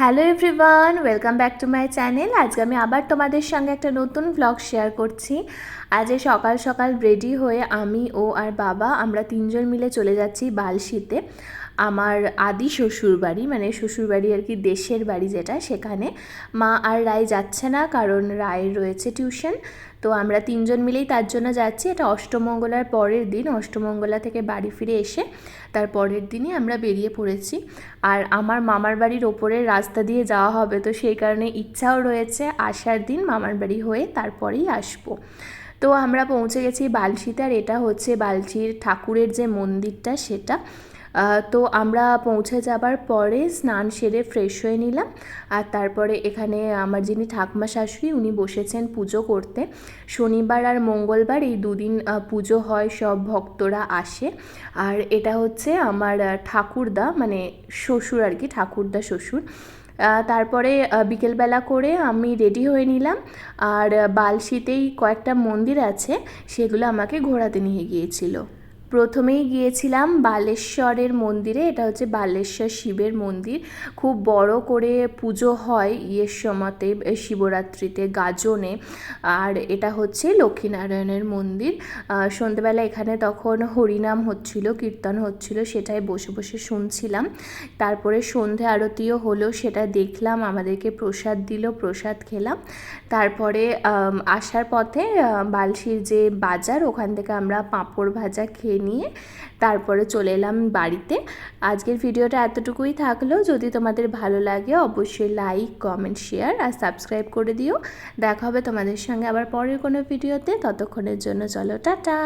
Hello everyone, welcome back to my channel. আজকে আমি আবার তোমাদের সঙ্গে একটা নতুন ব্লগ শেয়ার করছি। আজ সকাল সকাল রেডি হয়ে আমি আর বাবা আমরা তিনজন মিলে চলে যাচ্ছি বালশিতে, আমার আদি শ্বশুরবাড়ি, মানে শ্বশুরবাড়ি আর কি, দেশের বাড়ি যেটা, সেখানে। মা আর রায় যাচ্ছে না, কারণ রায়ের রয়েছে টিউশন। তো আমরা তিনজন মিলেই তার জন্য যাচ্ছি। এটা অষ্টমঙ্গলার পরের দিন, অষ্টমঙ্গলা থেকে বাড়ি ফিরে এসে তার পরের দিনই আমরা বেরিয়ে পড়েছি। আর আমার মামার বাড়ির ওপরের রাস্তা দিয়ে যাওয়া হবে, তো সেই কারণে ইচ্ছাও রয়েছে আসার দিন মামার বাড়ি হয়ে তারপরেই আসবো। তো আমরা পৌঁছে গেছি বালশিতে, আর এটা হচ্ছে বালশির ঠাকুরের যে মন্দিরটা সেটা। তো আমরা পৌঁছে যাবার পরে স্নান সেরে ফ্রেশ হয়ে নিলাম, আর তারপরে এখানে আমার যিনি ঠাকুমা শাশুড়ি উনি বসেছেন পুজো করতে। শনিবার আর মঙ্গলবার এই দুদিন পুজো হয়, সব ভক্তরা আসে। আর এটা হচ্ছে আমার ঠাকুরদা, মানে শ্বশুর আর কি, ঠাকুরদা শ্বশুর। তারপরে বিকেলবেলা করে আমি রেডি হয়ে নিলাম, আর বালশিতেই কয়েকটা মন্দির আছে সেগুলো আমাকে ঘোরাতে নিয়ে গিয়েছিল। প্রথমেই গিয়েছিলাম বালেশ্বরের মন্দিরে। এটা হচ্ছে বালেশ্বর শিবের মন্দির, খুব বড় করে পুজো হয় ইয়ের সময়তে, শিবরাত্রিতে, গাজনে। আর এটা হচ্ছে লক্ষ্মীনারায়ণের মন্দির। সন্ধ্যেবেলা এখানে তখন হরিনাম হচ্ছিল, কীর্তন হচ্ছিল, সেটাই বসে বসে শুনছিলাম। তারপরে সন্ধে আরতিও হলো, সেটা দেখলাম, আমাদেরকে প্রসাদ দিল, প্রসাদ খেলাম। তারপরে আসার পথে বালশির যে বাজার, ওখান থেকে আমরা পাঁপড় ভাজা খেয়ে নিয়ে তারপরে চলে এলাম বাড়িতে। আজকের ভিডিওটা এতটুকুই থাকলো। যদি তোমাদের ভালো লাগে অবশ্যই লাইক, কমেন্ট, শেয়ার আর সাবস্ক্রাইব করে দিও। দেখা হবে তোমাদের সঙ্গে আবার পরের কোনো ভিডিওতে। ততক্ষণের জন্য চলো টাটা।